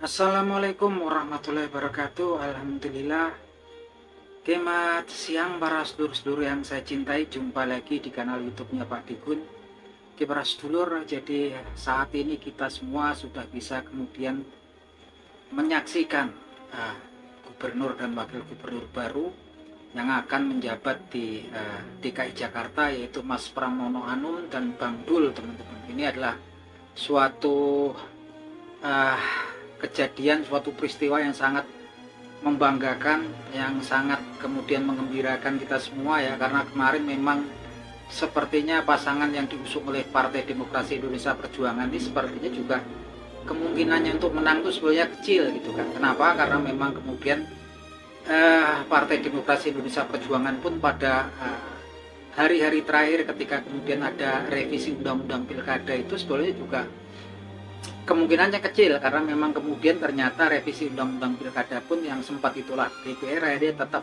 Assalamualaikum warahmatullahi wabarakatuh. Alhamdulillah. Selamat siang para sedulur-sedulur yang saya cintai. Jumpa lagi di kanal YouTube-nya Pak Digun. Oke para sedulur, jadi saat ini kita semua sudah bisa kemudian menyaksikan gubernur dan wakil gubernur baru yang akan menjabat di DKI Jakarta, yaitu Mas Pramono Anung dan Bang Dul, teman-teman. Ini adalah suatu kejadian, suatu peristiwa yang sangat membanggakan, yang sangat kemudian mengembirakan kita semua ya, karena kemarin memang sepertinya pasangan yang diusung oleh Partai Demokrasi Indonesia Perjuangan ini sepertinya juga kemungkinannya untuk menang itu sebenarnya kecil gitu kan. Kenapa? Karena memang kemudian Partai Demokrasi Indonesia Perjuangan pun pada hari-hari terakhir ketika kemudian ada revisi Undang-Undang Pilkada itu sebenarnya juga kemungkinannya kecil, karena memang kemudian ternyata revisi Undang-Undang Pilkada pun yang sempat ditolak DPR akhirnya tetap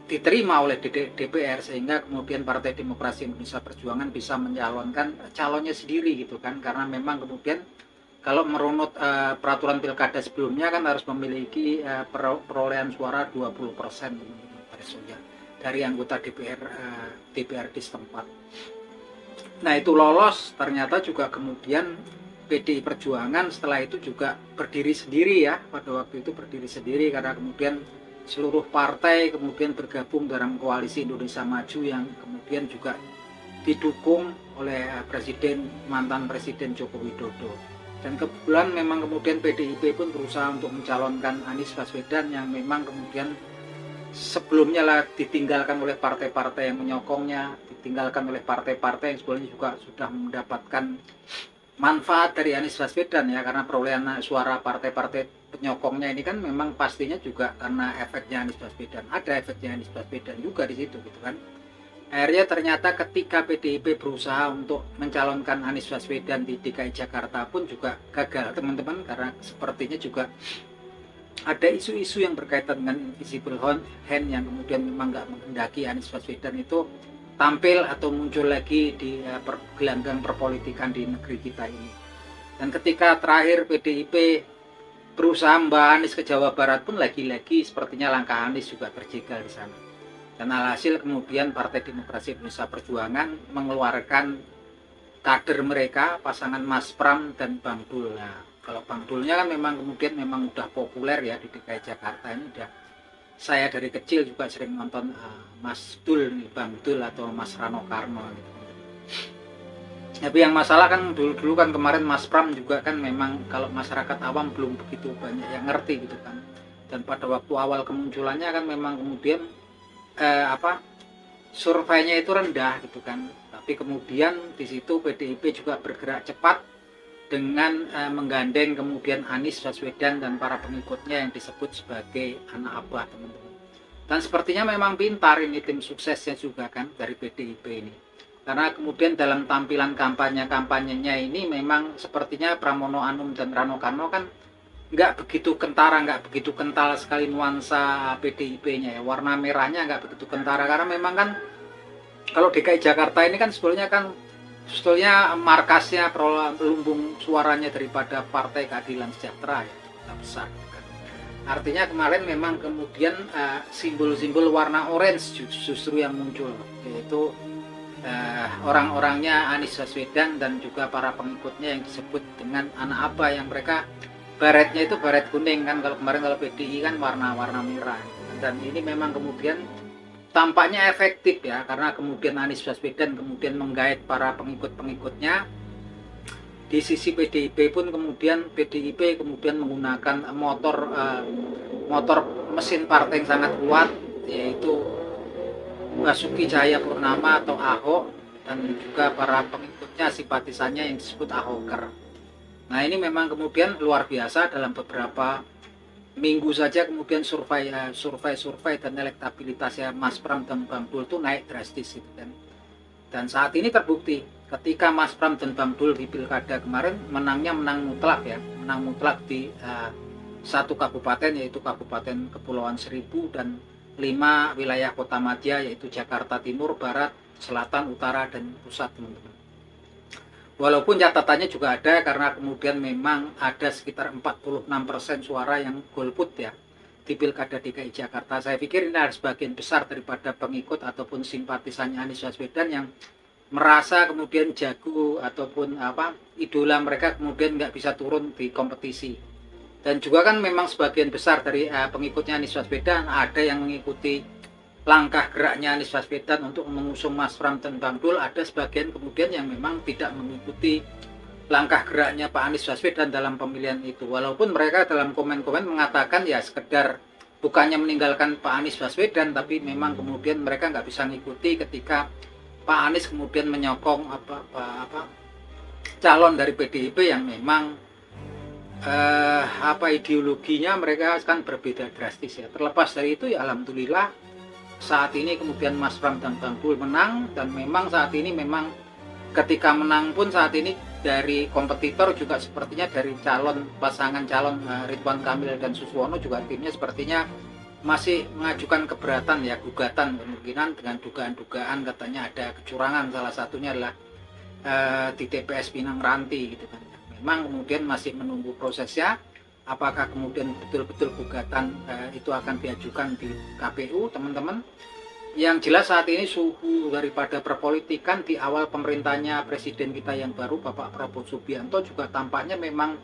diterima oleh DPR, sehingga kemudian Partai Demokrasi Indonesia Perjuangan bisa mencalonkan calonnya sendiri gitu kan. Karena memang kemudian kalau merunut peraturan pilkada sebelumnya kan harus memiliki perolehan suara 20% dari anggota DPRD setempat. Nah itu lolos, ternyata juga kemudian PDI Perjuangan setelah itu juga berdiri sendiri ya, pada waktu itu berdiri sendiri karena kemudian seluruh partai kemudian bergabung dalam koalisi Indonesia Maju yang kemudian juga didukung oleh mantan Presiden Joko Widodo. Dan kebetulan memang kemudian PDIP pun berusaha untuk mencalonkan Anies Baswedan yang memang kemudian sebelumnya lah ditinggalkan oleh partai-partai yang menyokongnya, ditinggalkan oleh partai-partai yang sebenarnya juga sudah mendapatkan manfaat dari Anies Baswedan ya, karena perolehan suara partai-partai penyokongnya ini kan memang pastinya juga karena efeknya Anies Baswedan, ada efeknya Anies Baswedan juga di situ gitu kan. Akhirnya ternyata ketika PDIP berusaha untuk mencalonkan Anies Baswedan di DKI Jakarta pun juga gagal teman-teman, karena sepertinya juga ada isu-isu yang berkaitan dengan invisible hand yang kemudian memang nggak menghendaki Anies Baswedan itu tampil atau muncul lagi di gelanggang perpolitikan di negeri kita ini. Dan ketika terakhir PDIP berusaha membawa Anies ke Jawa Barat pun lagi-lagi sepertinya langkah Anies juga terjegal di sana. Dan alhasil kemudian Partai Demokrasi Indonesia Perjuangan mengeluarkan kader mereka, pasangan Mas Pram dan Bang Dul. Nah, kalau Bang Dulnya kan memang kemudian memang udah populer ya di DKI Jakarta ini, udah saya dari kecil juga sering nonton Mas Dul, Bang Dul atau Mas Rano Karno gitu. Tapi yang masalah kan dulu kan kemarin Mas Pram juga kan memang kalau masyarakat awam belum begitu banyak yang ngerti gitu kan. Dan pada waktu awal kemunculannya kan memang kemudian surveinya itu rendah gitu kan. Tapi kemudian di situ PDIP juga bergerak cepat dengan menggandeng kemudian Anies Baswedan dan para pengikutnya yang disebut sebagai anak abah, teman-teman. Dan sepertinya memang pintar ini tim suksesnya juga kan dari PDIP ini. Karena kemudian dalam tampilan kampanyenya ini memang sepertinya Pramono Anung dan Rano Karno kan nggak begitu kentara, nggak begitu kental sekali nuansa PDIP-nya ya. Warna merahnya nggak begitu kentara, karena memang kan kalau DKI Jakarta ini kan sebetulnya markasnya pelumbung suaranya daripada Partai Keadilan Sejahtera ya, kota besar. Artinya kemarin memang kemudian simbol-simbol warna orange justru yang muncul, yaitu orang-orangnya Anies Baswedan dan juga para pengikutnya yang disebut dengan anak abah, yang mereka baretnya itu baret kuning kan, kalau kemarin kalau PDI kan warna-warna merah. Dan ini memang kemudian tampaknya efektif ya, karena kemudian Anies Baswedan kemudian menggait para pengikut-pengikutnya. Di sisi PDIP pun kemudian PDIP kemudian menggunakan motor mesin partai yang sangat kuat, yaitu Basuki Cahayapurnama atau Ahok, dan juga para pengikutnya, simpatisannya yang disebut Ahoker. Nah ini memang kemudian luar biasa, dalam beberapa minggu saja kemudian survei dan elektabilitasnya Mas Pram dan Bang Dul itu naik drastis gitu kan. Dan saat ini terbukti ketika Mas Pram dan Bang Dul di pilkada kemarin menang mutlak ya, menang mutlak di satu kabupaten, yaitu Kabupaten Kepulauan Seribu, dan 5 wilayah kota madya, yaitu Jakarta Timur, Barat, Selatan, Utara, dan Pusat, teman-teman. Walaupun catatannya juga ada karena kemudian memang ada sekitar 46% suara yang golput ya di Pilkada DKI Jakarta. Saya pikir ini adalah sebagian besar daripada pengikut ataupun simpatisannya Anies Baswedan yang merasa kemudian jago ataupun idola mereka kemudian nggak bisa turun di kompetisi. Dan juga kan memang sebagian besar dari pengikutnya Anies Baswedan ada yang mengikuti langkah geraknya Anies Baswedan untuk mengusung Mas Pram dan Bang Dul, ada sebagian kemudian yang memang tidak mengikuti langkah geraknya Pak Anies Baswedan dalam pemilihan itu. Walaupun mereka dalam komen-komen mengatakan ya sekedar bukannya meninggalkan Pak Anies Baswedan, tapi memang kemudian mereka nggak bisa mengikuti ketika Pak Anies kemudian menyokong calon dari PDIP yang memang ideologinya mereka kan berbeda drastis ya. Terlepas dari itu ya alhamdulillah saat ini kemudian Mas Pram dan Bang Dul menang, dan memang saat ini memang ketika menang pun saat ini dari kompetitor juga sepertinya dari pasangan calon Ridwan Kamil dan Suswono juga timnya sepertinya masih mengajukan keberatan ya, gugatan kemungkinan dengan dugaan-dugaan katanya ada kecurangan, salah satunya adalah di TPS Pinang Ranti gitu kan. Memang kemudian masih menunggu prosesnya. Apakah kemudian betul-betul gugatan itu akan diajukan di KPU, teman-teman? Yang jelas saat ini suhu daripada perpolitikan di awal pemerintahnya presiden kita yang baru, Bapak Prabowo Subianto, juga tampaknya memang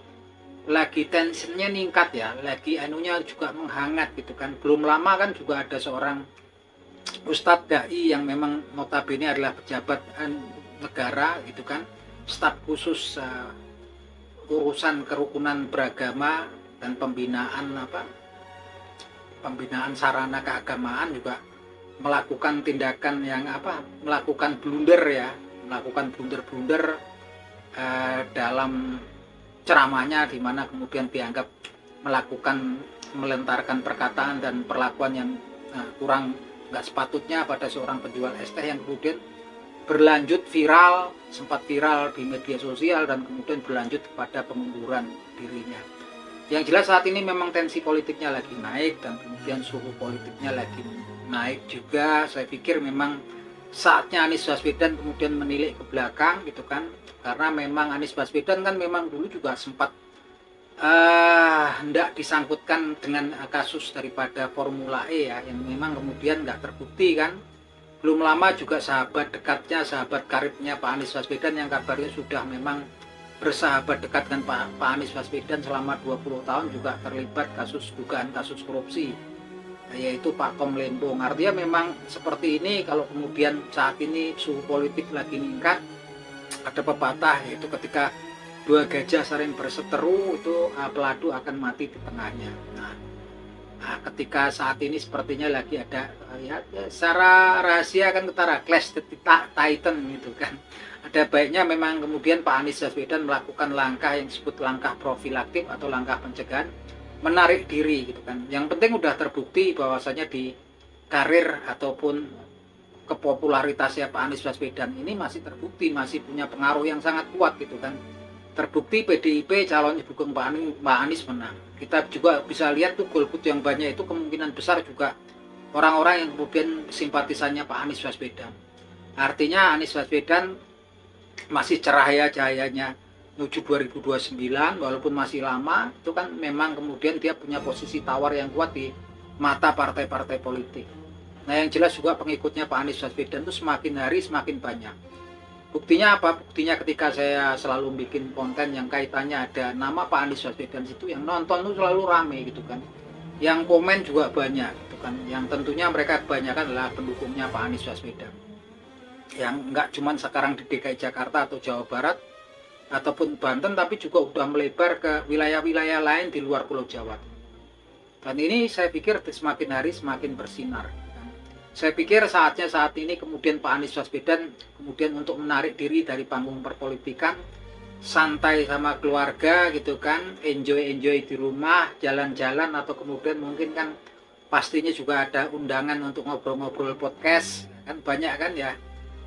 lagi tensinya ningkat ya, lagi anunya juga menghangat gitu kan. Belum lama kan juga ada seorang Ustadz Dai yang memang notabene adalah pejabat negara gitu kan, staf khusus urusan kerukunan beragama dan pembinaan sarana keagamaan, juga melakukan tindakan yang melakukan blunder dalam ceramahnya, di mana kemudian dianggap melentarkan perkataan dan perlakuan yang kurang nggak sepatutnya pada seorang penjual es teh, yang kemudian sempat viral di media sosial dan kemudian berlanjut kepada pengunduran dirinya. Yang jelas saat ini memang tensi politiknya lagi naik dan kemudian suhu politiknya lagi naik juga. Saya pikir memang saatnya Anies Baswedan kemudian menilik ke belakang gitu kan, karena memang Anies Baswedan kan memang dulu juga sempat hendak disangkutkan dengan kasus daripada Formula E ya, yang memang kemudian nggak terbukti kan. Belum lama juga sahabat karibnya Pak Anies Baswedan yang kabarnya sudah memang bersahabat dekat dengan Pak Anies Baswedan selama 20 tahun juga terlibat dugaan kasus korupsi, yaitu Pak Tom Lembong. Artinya memang seperti ini, kalau kemudian saat ini suhu politik lagi meningkat, ada pepatah yaitu ketika dua gajah saling berseteru itu peladu akan mati di tengahnya. Nah, ketika saat ini sepertinya lagi ada secara rahasia kan ketara Clash the Titan gitu kan. Ada baiknya memang kemudian Pak Anies Baswedan melakukan langkah yang disebut langkah profilaktif atau langkah pencegahan, menarik diri gitu kan. Yang penting udah terbukti bahwasanya di karir ataupun kepopularitasnya Pak Anies Baswedan ini masih terbukti, masih punya pengaruh yang sangat kuat gitu kan. Terbukti PDIP calon dukung Pak Anies menang. Kita juga bisa lihat tuh golput yang banyak itu kemungkinan besar juga orang-orang yang kemudian simpatisannya Pak Anies Baswedan. Artinya Anies Baswedan masih cahayanya menuju 2029 walaupun masih lama, itu kan memang kemudian dia punya posisi tawar yang kuat di mata partai-partai politik. Nah yang jelas juga pengikutnya Pak Anies Baswedan itu semakin hari semakin banyak. Buktinya apa? Buktinya ketika saya selalu bikin konten yang kaitannya ada nama Pak Anies Baswedan, itu yang nonton itu selalu rame gitu kan. Yang komen juga banyak gitu kan. Yang tentunya mereka kebanyakan adalah pendukungnya Pak Anies Baswedan. Yang enggak cuma sekarang di DKI Jakarta atau Jawa Barat ataupun Banten, tapi juga udah melebar ke wilayah-wilayah lain di luar Pulau Jawa. Dan ini saya pikir semakin hari semakin bersinar. Saya pikir saatnya saat ini kemudian Pak Anies Baswedan kemudian untuk menarik diri dari panggung perpolitikan, santai sama keluarga gitu kan, enjoy di rumah, jalan-jalan, atau kemudian mungkin kan pastinya juga ada undangan untuk ngobrol-ngobrol podcast kan, banyak kan ya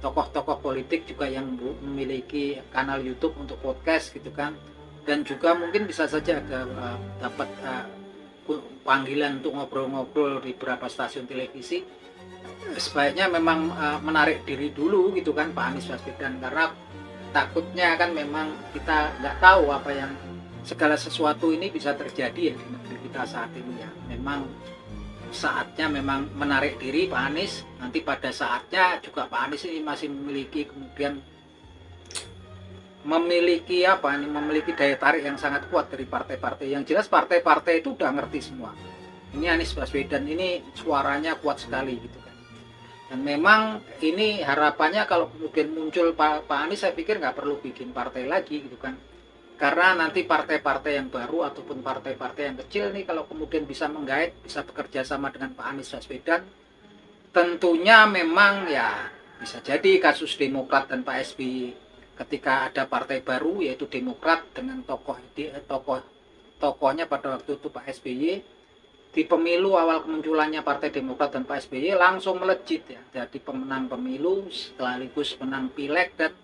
tokoh-tokoh politik juga yang memiliki kanal YouTube untuk podcast gitu kan, dan juga mungkin bisa saja dapat panggilan untuk ngobrol-ngobrol di beberapa stasiun televisi. Sebaiknya memang menarik diri dulu gitu kan Pak Anies Baswedan, karena takutnya kan memang kita nggak tahu apa yang segala sesuatu ini bisa terjadi ya di negeri kita saat ini ya. Memang saatnya memang menarik diri Pak Anies, nanti pada saatnya juga Pak Anies ini masih memiliki kemudian memiliki daya tarik yang sangat kuat dari partai-partai. Yang jelas partai-partai itu udah ngerti semua. Ini Anies Baswedan ini suaranya kuat sekali gitu kan. Dan memang ini harapannya kalau kemudian muncul Pak Anies, saya pikir nggak perlu bikin partai lagi gitu kan. Karena nanti partai-partai yang baru ataupun partai-partai yang kecil nih kalau kemudian bisa menggait, bisa bekerja sama dengan Pak Anies Baswedan, tentunya memang ya bisa jadi kasus Demokrat dan Pak SBY ketika ada partai baru yaitu Demokrat dengan tokohnya pada waktu itu Pak SBY, di pemilu awal kemunculannya Partai Demokrat dan Pak SBY langsung melejit ya, jadi pemenang pemilu sekaligus menang pileg dan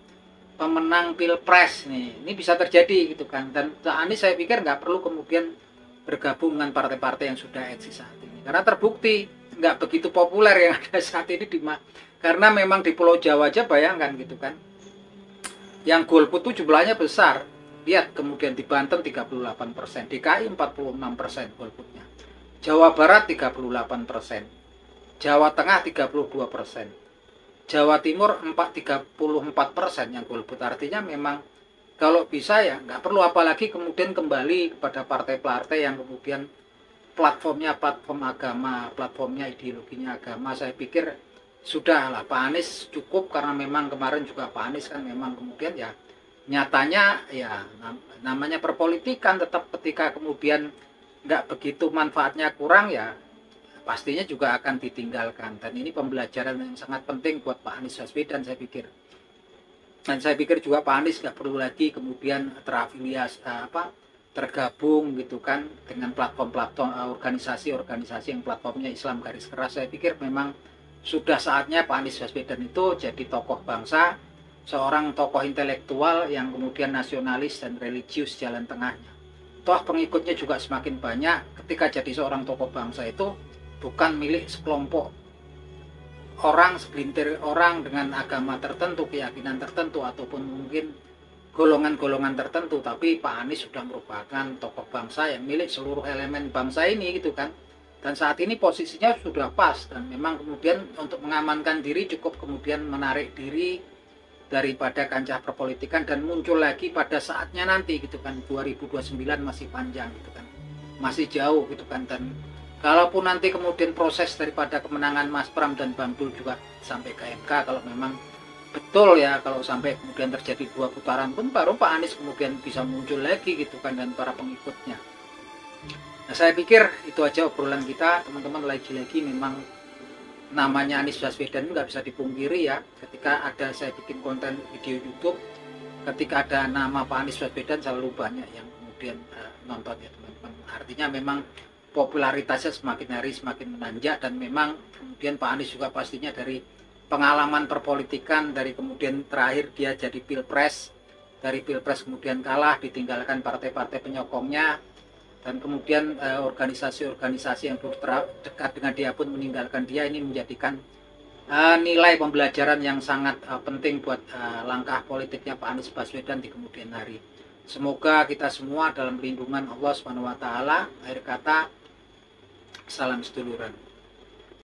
pemenang pilpres nih. Ini bisa terjadi gitu kan. Dan Anies saya pikir nggak perlu kemudian bergabung dengan partai-partai yang sudah eksis saat ini karena terbukti nggak begitu populer yang ada saat ini karena memang di Pulau Jawa aja bayangkan gitu kan, yang golput itu jumlahnya besar. Lihat kemudian di Banten 38%, DKI 46% golputnya, Jawa Barat 38%, Jawa Tengah 32%, Jawa Timur 34% yang golput. Artinya memang kalau bisa ya nggak perlu apalagi kemudian kembali kepada partai-partai yang kemudian platformnya platform agama, platformnya ideologinya agama. Saya pikir sudah lah Pak Anies cukup, karena memang kemarin juga Pak Anies kan memang kemudian ya nyatanya ya namanya perpolitikan, tetap ketika kemudian nggak begitu manfaatnya kurang ya pastinya juga akan ditinggalkan. Dan ini pembelajaran yang sangat penting buat Pak Anies Baswedan saya pikir. Dan saya pikir juga Pak Anies nggak perlu lagi kemudian terafiliasi tergabung gitu kan dengan platform-platform organisasi-organisasi yang platformnya Islam garis keras. Saya pikir memang sudah saatnya Pak Anies Baswedan itu jadi tokoh bangsa, seorang tokoh intelektual yang kemudian nasionalis dan religius jalan tengahnya. Toh pengikutnya juga semakin banyak. Ketika jadi seorang tokoh bangsa itu bukan milik sekelompok orang, segelintir orang dengan agama tertentu, keyakinan tertentu, ataupun mungkin golongan-golongan tertentu, tapi Pak Anies sudah merupakan tokoh bangsa yang milik seluruh elemen bangsa ini gitu kan. Dan saat ini posisinya sudah pas, dan memang kemudian untuk mengamankan diri cukup kemudian menarik diri daripada kancah perpolitikan dan muncul lagi pada saatnya nanti gitu kan. 2029 masih panjang gitu kan, masih jauh gitu kan. Dan kalaupun nanti kemudian proses daripada kemenangan Mas Pram dan Bang Dul juga sampai ke MK, kalau memang betul ya, kalau sampai kemudian terjadi 2 putaran pun baru Pak Anies kemudian bisa muncul lagi gitu kan, dan para pengikutnya. Nah, saya pikir itu aja obrolan kita teman-teman. Lagi-lagi memang namanya Anies Baswedan nggak bisa dipungkiri ya, ketika ada saya bikin konten video YouTube, ketika ada nama Pak Anies Baswedan selalu banyak yang kemudian nonton ya teman-teman. Artinya memang popularitasnya semakin hari semakin menanjak, dan memang kemudian Pak Anies juga pastinya dari pengalaman perpolitikan, dari kemudian terakhir dia jadi pilpres, dari pilpres kemudian kalah ditinggalkan partai-partai penyokongnya, dan kemudian organisasi-organisasi yang dekat dengan dia pun meninggalkan dia. Ini menjadikan nilai pembelajaran yang sangat penting buat langkah politiknya Pak Anies Baswedan di kemudian hari. Semoga kita semua dalam lindungan Allah Subhanahu wa taala. Akhir kata, salam seduluran.